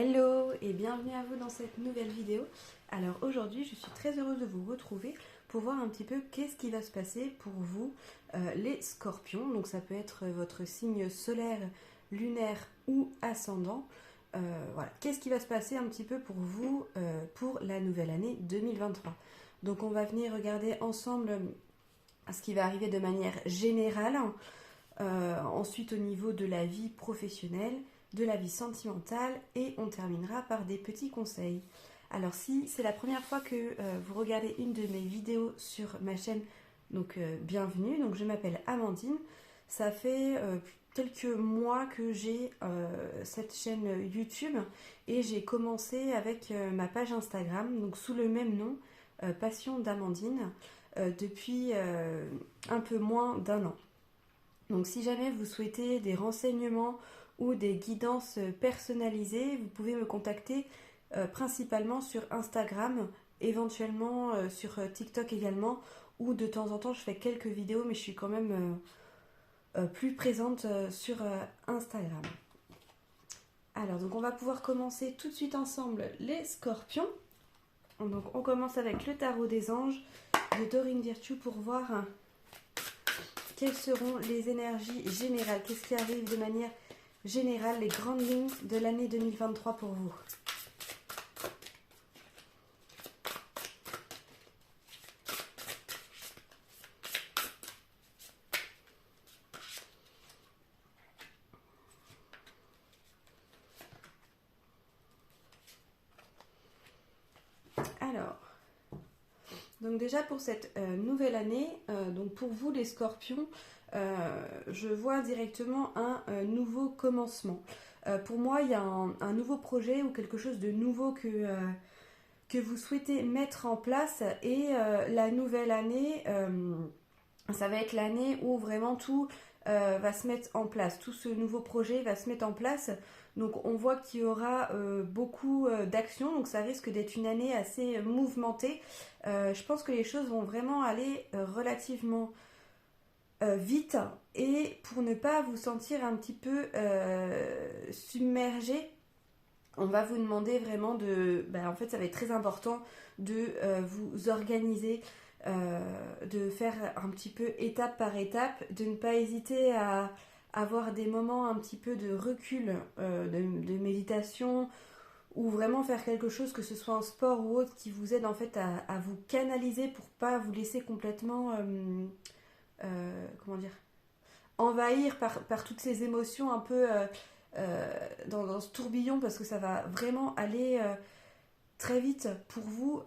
Hello et bienvenue à vous dans cette nouvelle vidéo. Alors aujourd'hui je suis très heureuse de vous retrouver pour voir un petit peu qu'est-ce qui va se passer pour vous les scorpions. Donc ça peut être votre signe solaire, lunaire ou ascendant. Voilà, qu'est-ce qui va se passer un petit peu pour vous pour la nouvelle année 2023. Donc on va venir regarder ensemble ce qui va arriver de manière générale. Ensuite au niveau de la vie professionnelle, de la vie sentimentale et on terminera par des petits conseils. Alors si c'est la première fois que vous regardez une de mes vidéos sur ma chaîne, donc bienvenue, donc je m'appelle Amandine. Ça fait quelques mois que j'ai cette chaîne YouTube et j'ai commencé avec ma page Instagram, donc sous le même nom, Passion d'Amandine, depuis un peu moins d'un an. Donc si jamais vous souhaitez des renseignements ou des guidances personnalisées, vous pouvez me contacter principalement sur Instagram, éventuellement sur TikTok également, où de temps en temps je fais quelques vidéos, mais je suis quand même plus présente sur Instagram. Alors donc on va pouvoir commencer tout de suite ensemble les scorpions. Donc on commence avec le tarot des anges de Doreen Virtue pour voir quelles seront les énergies générales, qu'est-ce qui arrive de manière générale, les grandes lignes de l'année 2023 pour vous. Alors, donc déjà pour cette nouvelle année, donc pour vous les scorpions, je vois directement un nouveau commencement. Pour moi, il y a un nouveau projet ou quelque chose de nouveau que vous souhaitez mettre en place et la nouvelle année, ça va être l'année où vraiment tout va se mettre en place, tout ce nouveau projet va se mettre en place. Donc on voit qu'il y aura beaucoup d'actions, donc ça risque d'être une année assez mouvementée. Je pense que les choses vont vraiment aller relativement vite et pour ne pas vous sentir un petit peu submergé, on va vous demander vraiment en fait ça va être très important de vous organiser, de faire un petit peu étape par étape, de ne pas hésiter à avoir des moments un petit peu de recul, de méditation, ou vraiment faire quelque chose, que ce soit un sport ou autre, qui vous aide en fait à vous canaliser pour pas vous laisser complètement comment dire, envahir par toutes ces émotions un peu dans ce tourbillon, parce que ça va vraiment aller très vite pour vous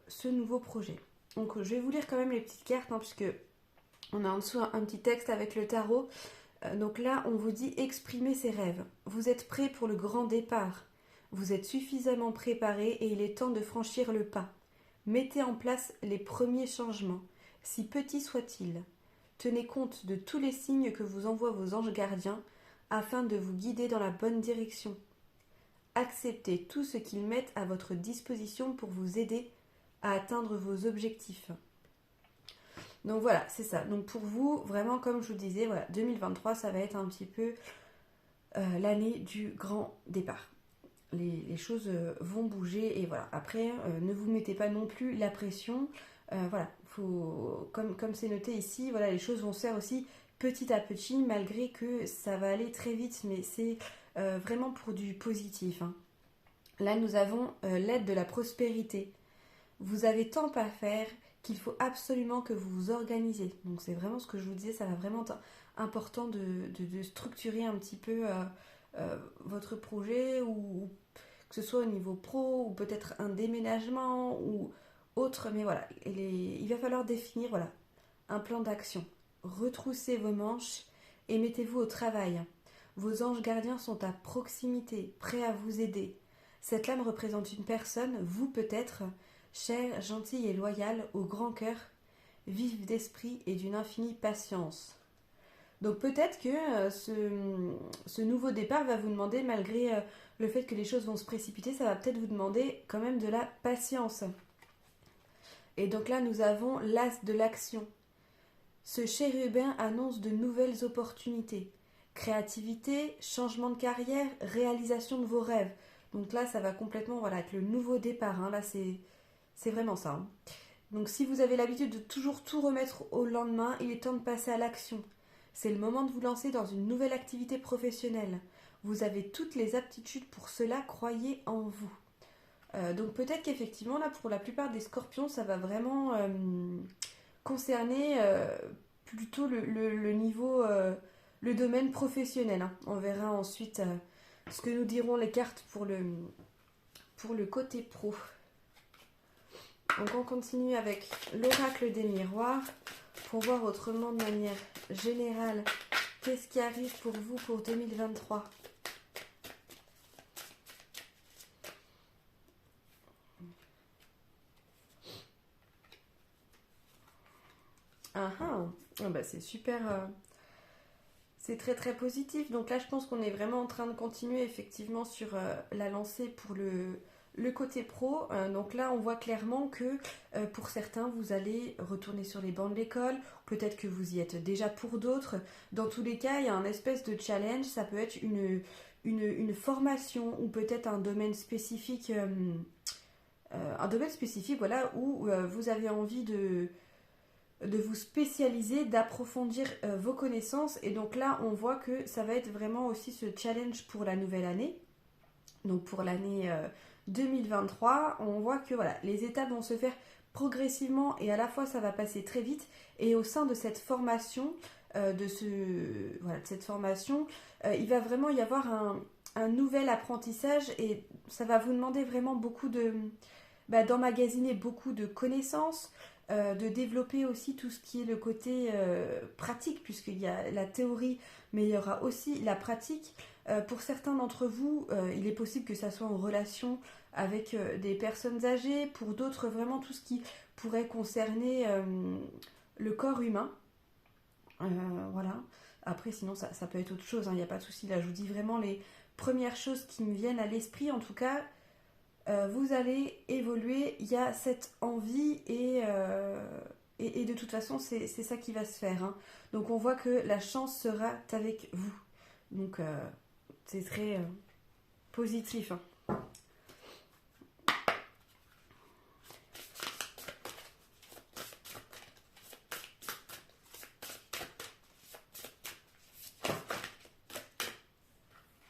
ce nouveau projet. Donc je vais vous lire quand même les petites cartes, puisque on a en dessous un petit texte avec le tarot. Donc là on vous dit: exprimez ses rêves. Vous êtes prêt pour le grand départ. Vous êtes suffisamment préparé et il est temps de franchir le pas. Mettez en place les premiers changements, si petits soient-ils. Tenez compte de tous les signes que vous envoient vos anges gardiens afin de vous guider dans la bonne direction. Acceptez tout ce qu'ils mettent à votre disposition pour vous aider à atteindre vos objectifs. Donc voilà, c'est ça. Donc pour vous, vraiment comme je vous disais, voilà, 2023, ça va être un petit peu l'année du grand départ. Les choses vont bouger et voilà. Après, ne vous mettez pas non plus la pression. Voilà, comme c'est noté ici, voilà, les choses vont se faire aussi petit à petit, malgré que ça va aller très vite, mais c'est vraiment pour du positif. Là, nous avons l'aide de la prospérité. Vous avez tant à faire qu'il faut absolument que vous vous organisez. Donc c'est vraiment ce que je vous disais, ça va vraiment être important de structurer un petit peu votre projet, ou que ce soit au niveau pro, ou peut-être un déménagement, ou autre, mais voilà, il va falloir définir un plan d'action. Retroussez vos manches et mettez-vous au travail. Vos anges gardiens sont à proximité, prêts à vous aider. Cette lame représente une personne, vous peut-être, chère, gentille et loyale, au grand cœur, vive d'esprit et d'une infinie patience. Donc peut-être que ce nouveau départ va vous demander, malgré le fait que les choses vont se précipiter, ça va peut-être vous demander quand même de la patience. Et donc là, nous avons l'as de l'action. Ce chérubin annonce de nouvelles opportunités. Créativité, changement de carrière, réalisation de vos rêves. Donc là, ça va complètement, voilà, être le nouveau départ, hein. Là, c'est vraiment ça, hein. Donc si vous avez l'habitude de toujours tout remettre au lendemain, il est temps de passer à l'action. C'est le moment de vous lancer dans une nouvelle activité professionnelle. Vous avez toutes les aptitudes pour cela, croyez en vous. Donc peut-être qu'effectivement, là, pour la plupart des scorpions, ça va vraiment concerner plutôt le niveau, le domaine professionnel, hein. On verra ensuite ce que nous diront les cartes pour le côté pro. Donc on continue avec l'oracle des miroirs pour voir autrement de manière générale qu'est-ce qui arrive pour vous pour 2023. Ah ah, ah bah c'est super, c'est très très positif. Donc là je pense qu'on est vraiment en train de continuer effectivement sur la lancée pour le côté pro. Donc là on voit clairement que pour certains vous allez retourner sur les bancs de l'école, peut-être que vous y êtes déjà pour d'autres. Dans tous les cas il y a un espèce de challenge, ça peut être une formation ou peut-être un domaine spécifique voilà, où vous avez envie de vous spécialiser, d'approfondir vos connaissances. Et donc là, on voit que ça va être vraiment aussi ce challenge pour la nouvelle année. Donc pour l'année 2023, on voit que voilà, les étapes vont se faire progressivement et à la fois ça va passer très vite. Et au sein de cette formation, de cette formation, il va vraiment y avoir un nouvel apprentissage et ça va vous demander vraiment beaucoup d'emmagasiner beaucoup de connaissances, de développer aussi tout ce qui est le côté pratique, puisqu'il y a la théorie, mais il y aura aussi la pratique. Pour certains d'entre vous, il est possible que ça soit en relation avec des personnes âgées, pour d'autres vraiment tout ce qui pourrait concerner le corps humain. Voilà. Après, sinon, ça peut être autre chose, hein, il n'y a pas de souci. Là, je vous dis vraiment les premières choses qui me viennent à l'esprit, en tout cas. Vous allez évoluer, il y a cette envie et de toute façon c'est ça qui va se faire, hein. Donc on voit que la chance sera avec vous. Donc c'est très positif, hein.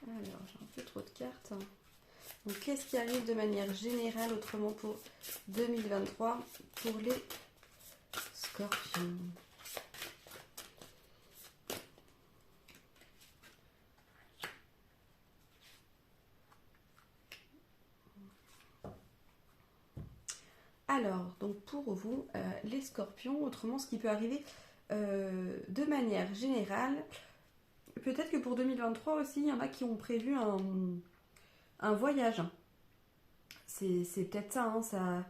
Alors j'ai un peu trop de cartes, hein. Donc qu'est-ce qui arrive de manière générale autrement pour 2023 pour les scorpions? Alors, donc pour vous, les scorpions, autrement ce qui peut arriver de manière générale, peut-être que pour 2023 aussi, il y en a qui ont prévu un voyage. C'est peut-être ça, hein, ça.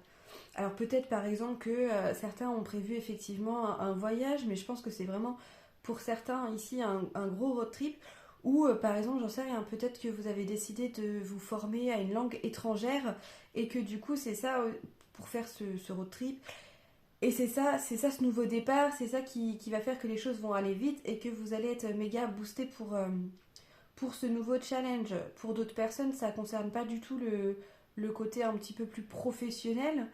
Alors peut-être par exemple que certains ont prévu effectivement un voyage, mais je pense que c'est vraiment pour certains ici un gros road trip. Ou par exemple, j'en sais rien, peut-être que vous avez décidé de vous former à une langue étrangère et que du coup c'est ça pour faire ce road trip. Et c'est ça ce nouveau départ, c'est ça qui va faire que les choses vont aller vite et que vous allez être méga boosté pour ce nouveau challenge. Pour d'autres personnes, ça ne concerne pas du tout le côté un petit peu plus professionnel.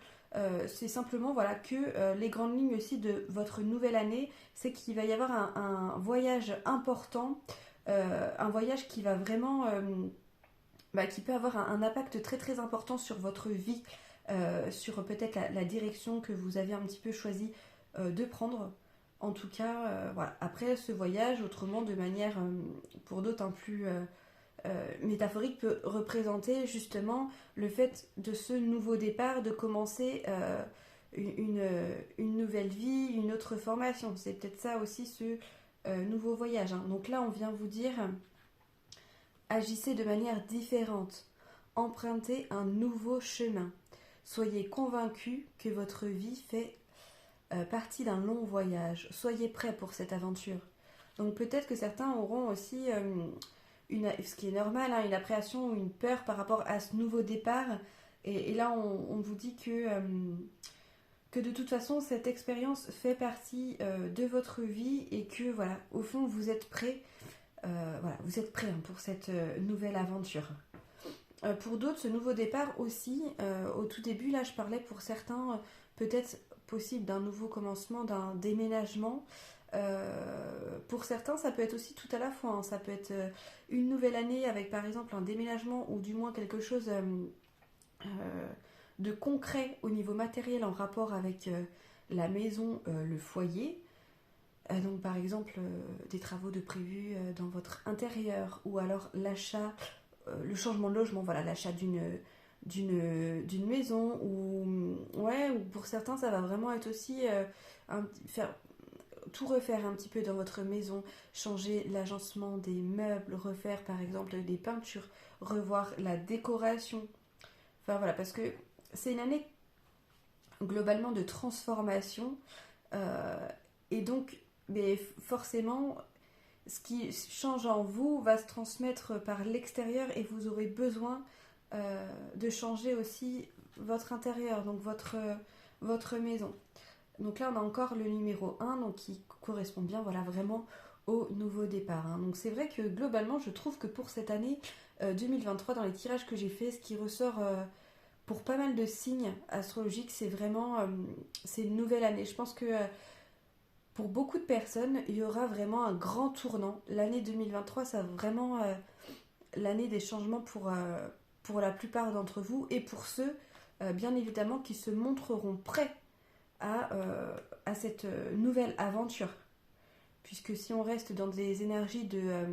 C'est simplement voilà, que les grandes lignes aussi de votre nouvelle année, c'est qu'il va y avoir un voyage important, un voyage qui va vraiment, qui peut avoir un impact très très important sur votre vie, sur peut-être la direction que vous avez un petit peu choisi de prendre. En tout cas, voilà. Après ce voyage, autrement de manière pour d'autres un plus métaphorique, peut représenter justement le fait de ce nouveau départ, de commencer une nouvelle vie, une autre formation. C'est peut-être ça aussi ce nouveau voyage, hein. Donc là, on vient vous dire, agissez de manière différente, empruntez un nouveau chemin. Soyez convaincus que votre vie fait partie d'un long voyage. Soyez prêts pour cette aventure. Donc peut-être que certains auront aussi, ce qui est normal, hein, une appréhension ou une peur par rapport à ce nouveau départ. Et là, on vous dit que de toute façon, cette expérience fait partie de votre vie et que, voilà, au fond, vous êtes prêts. Voilà, vous êtes prêts, hein, pour cette nouvelle aventure. Pour d'autres, ce nouveau départ aussi, au tout début, là je parlais pour certains, peut-être possible d'un nouveau commencement, d'un déménagement. Pour certains, ça peut être aussi tout à la fois, hein. Ça peut être une nouvelle année avec par exemple un déménagement ou du moins quelque chose de concret au niveau matériel en rapport avec la maison, le foyer. Donc par exemple des travaux de prévus dans votre intérieur ou alors l'achat, le changement de logement, voilà, l'achat d'une maison ou ouais, ou pour certains ça va vraiment être aussi faire tout refaire un petit peu dans votre maison, changer l'agencement des meubles, refaire par exemple des peintures, revoir la décoration. Enfin voilà, parce que c'est une année globalement de transformation et donc mais forcément ce qui change en vous va se transmettre par l'extérieur et vous aurez besoin de changer aussi votre intérieur, donc votre maison. Donc là, on a encore le numéro 1, donc qui correspond bien voilà, vraiment au nouveau départ. Hein. Donc c'est vrai que globalement, je trouve que pour cette année 2023, dans les tirages que j'ai faits, ce qui ressort pour pas mal de signes astrologiques, c'est vraiment c'est une nouvelle année. Je pense que pour beaucoup de personnes, il y aura vraiment un grand tournant. L'année 2023, ça va vraiment l'année des changements pour la plupart d'entre vous et pour ceux, bien évidemment, qui se montreront prêts à cette nouvelle aventure. Puisque si on reste dans des énergies de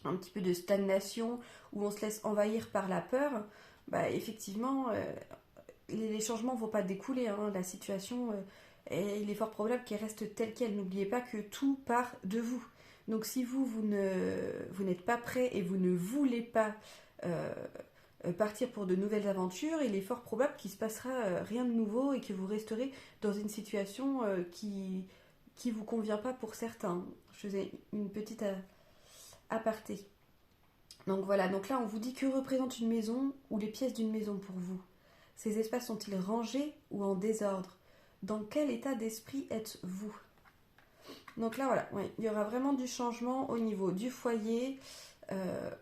un petit peu de stagnation, où on se laisse envahir par la peur, bah effectivement, les changements ne vont pas découler. Hein. La situation, et il est fort probable qu'elle reste telle qu'elle. N'oubliez pas que tout part de vous. Donc si vous n'êtes pas prêt et vous ne voulez pas partir pour de nouvelles aventures, il est fort probable qu'il ne se passera rien de nouveau et que vous resterez dans une situation qui vous convient pas pour certains. Je faisais une petite aparté. Donc voilà, donc là on vous dit que représente une maison ou les pièces d'une maison pour vous. Ces espaces sont-ils rangés ou en désordre? Dans quel état d'esprit êtes-vous? Donc là voilà, ouais, il y aura vraiment du changement au niveau du foyer,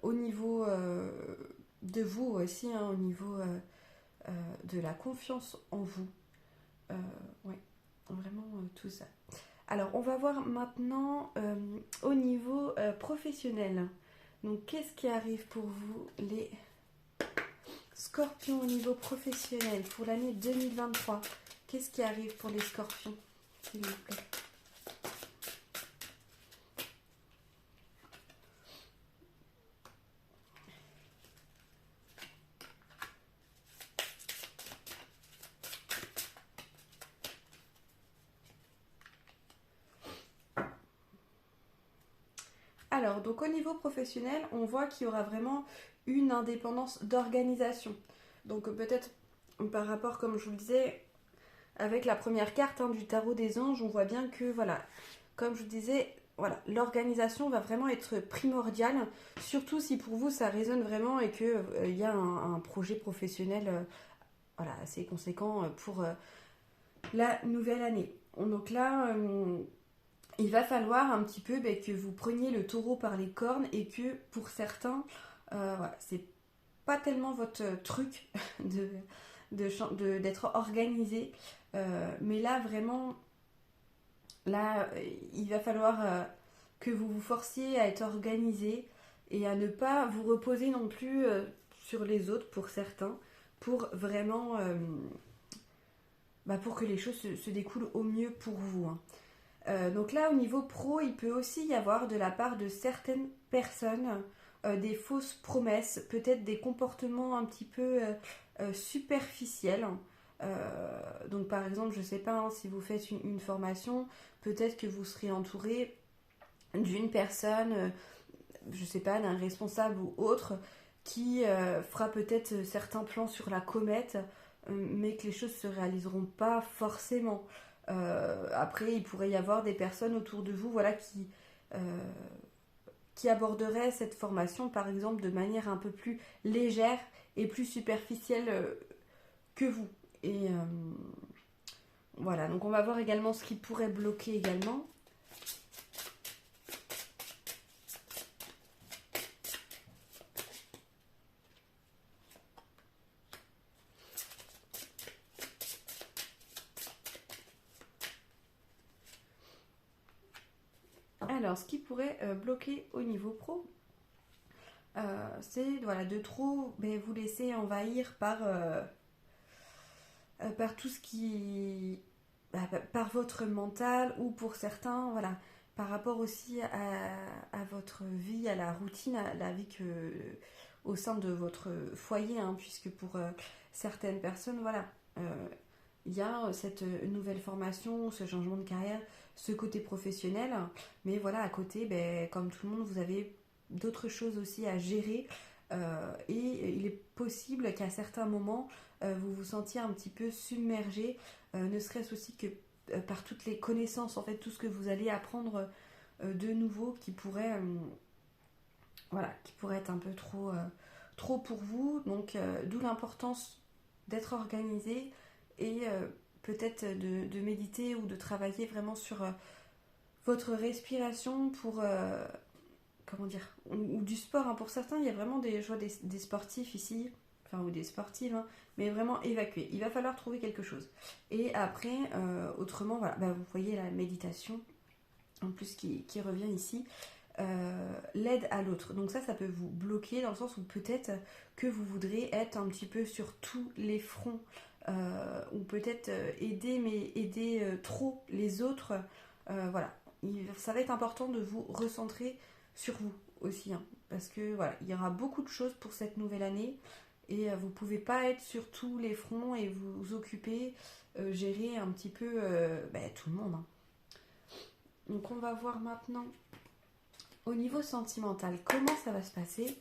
au niveau de vous aussi, hein, au niveau de la confiance en vous. Ouais, vraiment tout ça. Alors, on va voir maintenant au niveau professionnel. Donc, qu'est-ce qui arrive pour vous, les scorpions, au niveau professionnel pour l'année 2023? Qu'est-ce qui arrive pour les scorpions, s'il vous plaît? Alors, donc au niveau professionnel, on voit qu'il y aura vraiment une indépendance d'organisation. Donc peut-être par rapport, comme je vous le disais, avec la première carte hein, du tarot des anges, on voit bien que, voilà, comme je vous disais, voilà, l'organisation va vraiment être primordiale, surtout si pour vous ça résonne vraiment et qu'il y a un projet professionnel voilà, assez conséquent pour la nouvelle année. Donc là, il va falloir un petit peu que vous preniez le taureau par les cornes et que pour certains, voilà, c'est pas tellement votre truc d'être organisé. Mais là, vraiment, là, il va falloir que vous vous forciez à être organisé et à ne pas vous reposer non plus sur les autres pour certains, pour vraiment, pour que les choses se découlent au mieux pour vous. Hein. Donc là, au niveau pro, il peut aussi y avoir de la part de certaines personnes des fausses promesses, peut-être des comportements un petit peu superficiels. Donc par exemple, je ne sais pas, hein, si vous faites une formation, peut-être que vous serez entouré d'une personne, je ne sais pas, d'un responsable ou autre, qui fera peut-être certains plans sur la comète, mais que les choses ne se réaliseront pas forcément. Après, il pourrait y avoir des personnes autour de vous voilà, qui aborderaient cette formation, par exemple, de manière un peu plus légère et plus superficielle que vous. Et voilà, donc on va voir également ce qui pourrait bloquer également. Alors, ce qui pourrait bloquer au niveau pro, c'est voilà, de trop vous laisser envahir par tout ce qui... par votre mental ou pour certains, voilà, par rapport aussi à votre vie, à la routine, à la vie au sein de votre foyer, hein, puisque pour certaines personnes, voilà, il y a cette nouvelle formation, ce changement de carrière, ce côté professionnel, mais voilà, à côté, comme tout le monde, vous avez d'autres choses aussi à gérer, et il est possible qu'à certains moments, vous vous sentiez un petit peu submergé, ne serait-ce aussi que par toutes les connaissances, en fait, tout ce que vous allez apprendre de nouveau qui pourrait être un peu trop pour vous. Donc, d'où l'importance d'être organisé et peut-être de méditer ou de travailler vraiment sur votre respiration pour, comment dire, ou du sport, hein. Pour certains, il y a vraiment des sportifs ici, enfin, ou des sportives, hein, mais vraiment évacuer. Il va falloir trouver quelque chose. Et après, autrement, voilà, vous voyez la méditation, en plus qui revient ici, l'aide à l'autre. Donc ça peut vous bloquer dans le sens où peut-être que vous voudrez être un petit peu sur tous les fronts, ou peut-être aider, mais aider trop les autres. Voilà, ça va être important de vous recentrer sur vous aussi, hein, parce que voilà, il y aura beaucoup de choses pour cette nouvelle année et vous ne pouvez pas être sur tous les fronts et vous occuper, gérer un petit peu tout le monde, hein. Donc on va voir maintenant au niveau sentimental, comment ça va se passer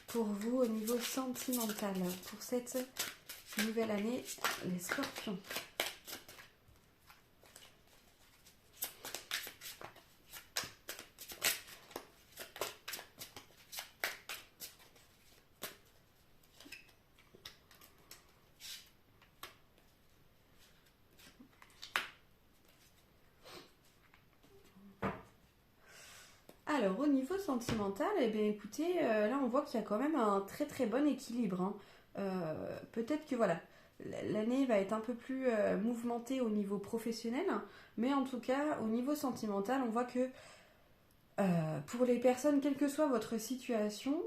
pour vous au niveau sentimental pour cette nouvelle année, les scorpions. Alors au niveau sentimental, écoutez, là on voit qu'il y a quand même un très très bon équilibre, hein. Peut-être que voilà, l'année va être un peu plus mouvementée au niveau professionnel, mais en tout cas au niveau sentimental, on voit que pour les personnes, quelle que soit votre situation,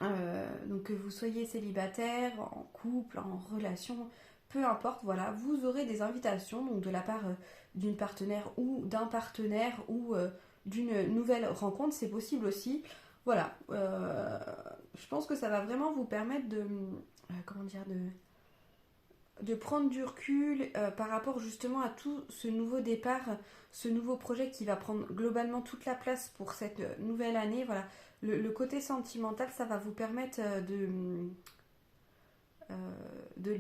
donc que vous soyez célibataire, en couple, en relation, peu importe, voilà, vous aurez des invitations donc de la part d'une partenaire ou d'un partenaire ou d'une nouvelle rencontre, c'est possible aussi. Voilà, je pense que ça va vraiment vous permettre comment dire, de prendre du recul par rapport justement à tout ce nouveau départ, ce nouveau projet qui va prendre globalement toute la place pour cette nouvelle année. Voilà, le côté sentimental, ça va vous permettre de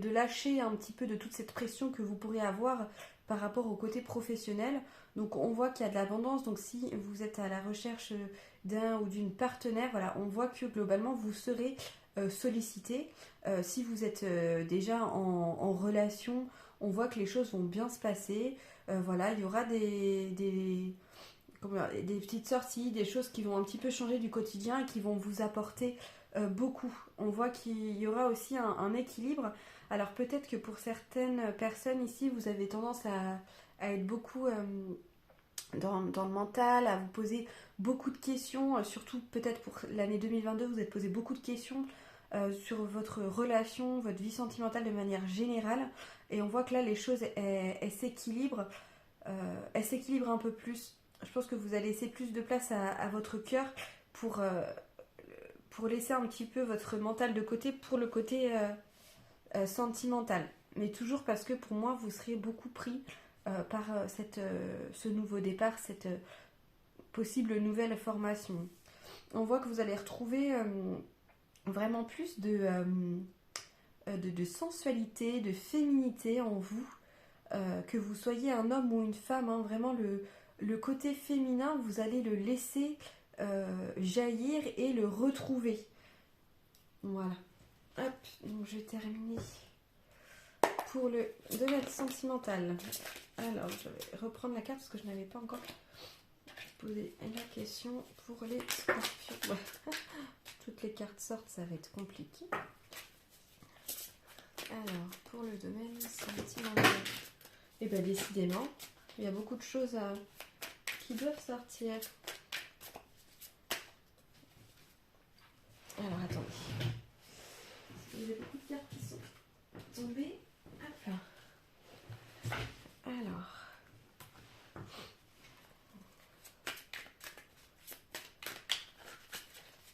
lâcher un petit peu de toute cette pression que vous pourriez avoir par rapport au côté professionnel. Donc on voit qu'il y a de l'abondance, donc si vous êtes à la recherche d'un ou d'une partenaire, voilà, on voit que globalement vous serez sollicité. Si vous êtes déjà en relation, on voit que les choses vont bien se passer. Voilà, il y aura des petites sorties, des choses qui vont un petit peu changer du quotidien et qui vont vous apporter beaucoup. On voit qu'il y aura aussi un équilibre. Alors peut-être que pour certaines personnes ici, vous avez tendance à être beaucoup dans le mental, à vous poser beaucoup de questions, surtout peut-être pour l'année 2022, vous êtes posé beaucoup de questions sur votre relation, votre vie sentimentale de manière générale. Et on voit que là, les choses, elles s'équilibrent. Elles s'équilibrent un peu plus. Je pense que vous allez laisser plus de place à votre cœur pour laisser un petit peu votre mental de côté pour le côté sentimental. Mais toujours parce que pour moi, vous serez beaucoup pris par ce nouveau départ, cette possible nouvelle formation. On voit que vous allez retrouver vraiment plus de sensualité, de féminité en vous, que vous soyez un homme ou une femme, hein, vraiment le côté féminin, vous allez le laisser jaillir et le retrouver. Voilà. Hop, donc je vais terminer pour le domaine sentimental. Alors, je vais reprendre la carte parce que je n'avais pas encore posé la question pour les scorpions. Ouais. Toutes les cartes sortent, ça va être compliqué. Alors, pour le domaine sentimental, et bien décidément, il y a beaucoup de choses qui doivent sortir. Alors, attendez. Il y a beaucoup de cartes qui sont tombées. Hop là. Alors.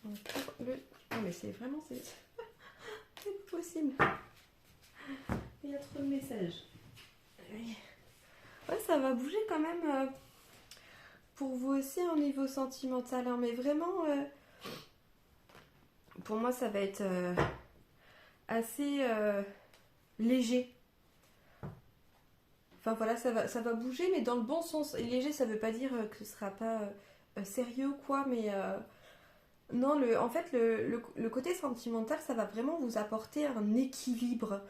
Donc, pour le... Ah, mais c'est vraiment... C'est pas possible. Il y a trop de messages. Oui. Ouais, ça va bouger quand même pour vous aussi au niveau sentimental. Hein, mais vraiment, pour moi, ça va être assez léger. Enfin voilà, ça va bouger, mais dans le bon sens. Et léger, ça veut pas dire que ce sera pas sérieux ou quoi, mais non, en fait, le côté sentimental, ça va vraiment vous apporter un équilibre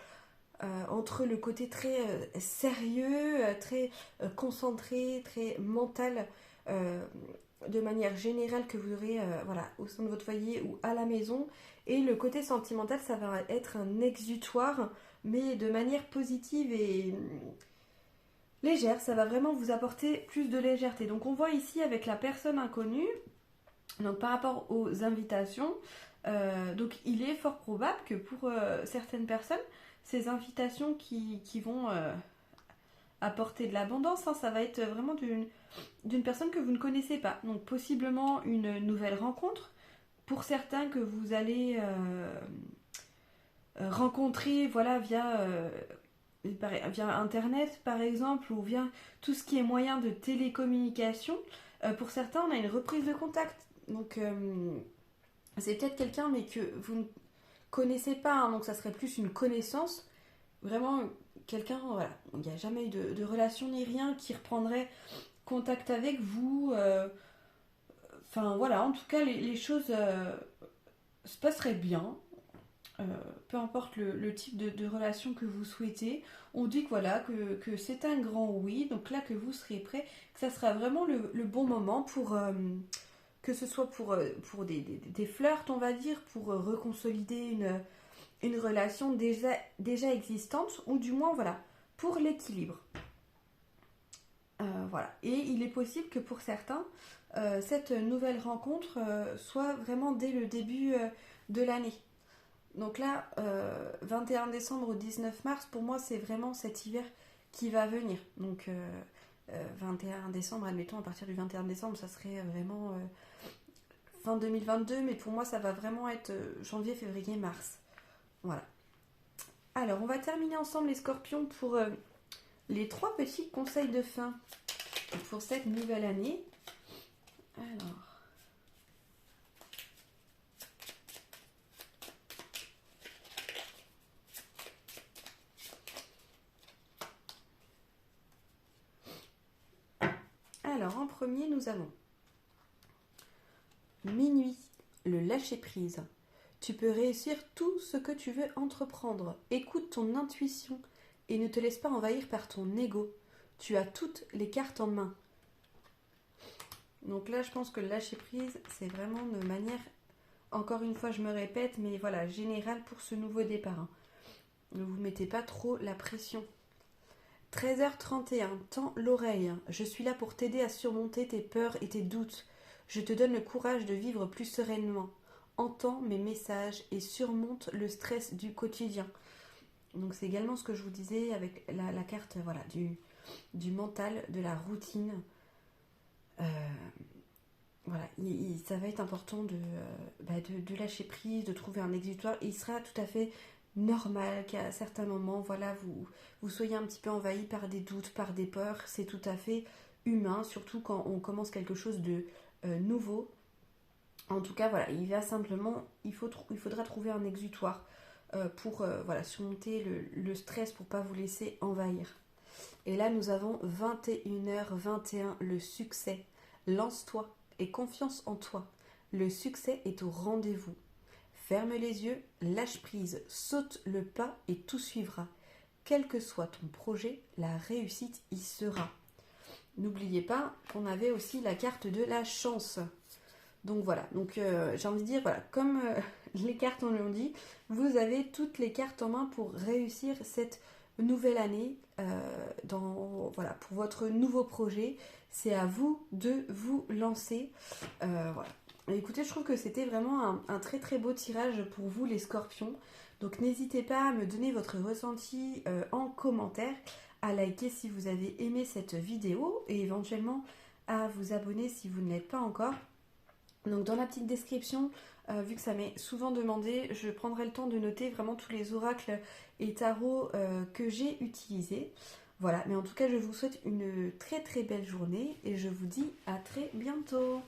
entre le côté très sérieux, très concentré, très mental, de manière générale que vous aurez voilà, au sein de votre foyer ou à la maison. Et le côté sentimental, ça va être un exutoire, mais de manière positive et légère. Ça va vraiment vous apporter plus de légèreté. Donc on voit ici avec la personne inconnue, donc par rapport aux invitations, donc il est fort probable que pour certaines personnes, ces invitations qui vont apporter de l'abondance, hein, ça va être vraiment d'une personne que vous ne connaissez pas. Donc possiblement une nouvelle rencontre. Pour certains que vous allez rencontrer voilà, via Internet par exemple, ou via tout ce qui est moyen de télécommunication. Pour certains, on a une reprise de contact. Donc c'est peut-être quelqu'un mais que vous ne connaissez pas, hein, donc ça serait plus une connaissance. Vraiment quelqu'un, voilà, il n'y a jamais eu de relation ni rien qui reprendrait contact avec vous. Enfin voilà, en tout cas les choses se passeraient bien. Peu importe le type de relation que vous souhaitez, on dit que voilà, que c'est un grand oui, donc là que vous serez prêt, que ça sera vraiment le bon moment pour que ce soit pour des flirts, on va dire, pour reconsolider une relation déjà existante, ou du moins voilà, pour l'équilibre. Voilà. Et il est possible que pour certains, cette nouvelle rencontre soit vraiment dès le début de l'année. Donc là, 21 décembre au 19 mars, pour moi, c'est vraiment cet hiver qui va venir. Donc 21 décembre, admettons, à partir du 21 décembre, ça serait vraiment fin 2022, mais pour moi, ça va vraiment être janvier, février, mars. Voilà. Alors, on va terminer ensemble les scorpions pour les 3 petits conseils de fin pour cette nouvelle année. Alors, en premier, nous avons minuit, le lâcher-prise. Tu peux réussir tout ce que tu veux entreprendre. Écoute ton intuition et ne te laisse pas envahir par ton ego. Tu as toutes les cartes en main. Donc là, je pense que le lâcher-prise, c'est vraiment de manière, encore une fois, je me répète, mais voilà, générale pour ce nouveau départ. Hein. Ne vous mettez pas trop la pression. 13h31, tends l'oreille. Je suis là pour t'aider à surmonter tes peurs et tes doutes. Je te donne le courage de vivre plus sereinement. Entends mes messages et surmonte le stress du quotidien. Donc c'est également ce que je vous disais avec la carte voilà, du mental, de la routine. Voilà, ça va être important de lâcher prise, de trouver un exutoire. Il sera tout à fait normal qu'à certains moments, voilà, vous soyez un petit peu envahi par des doutes, par des peurs. C'est tout à fait humain, surtout quand on commence quelque chose de nouveau. En tout cas, voilà, il faudra trouver un exutoire pour voilà, surmonter le stress, pour ne pas vous laisser envahir. Et là, nous avons 21h21, le succès. Lance-toi et confiance en toi. Le succès est au rendez-vous. Ferme les yeux, lâche prise, saute le pas et tout suivra. Quel que soit ton projet, la réussite y sera. N'oubliez pas qu'on avait aussi la carte de la chance. Donc voilà, j'ai envie de dire, voilà, comme les cartes on l'ont dit, vous avez toutes les cartes en main pour réussir cette nouvelle année, voilà, pour votre nouveau projet. C'est à vous de vous lancer. Voilà. Et écoutez, je trouve que c'était vraiment un très très beau tirage pour vous les scorpions. Donc n'hésitez pas à me donner votre ressenti en commentaire, à liker si vous avez aimé cette vidéo et éventuellement à vous abonner si vous ne l'êtes pas encore. Donc dans la petite description, vu que ça m'est souvent demandé, je prendrai le temps de noter vraiment tous les oracles et tarots que j'ai utilisés. Voilà, mais en tout cas je vous souhaite une très très belle journée et je vous dis à très bientôt.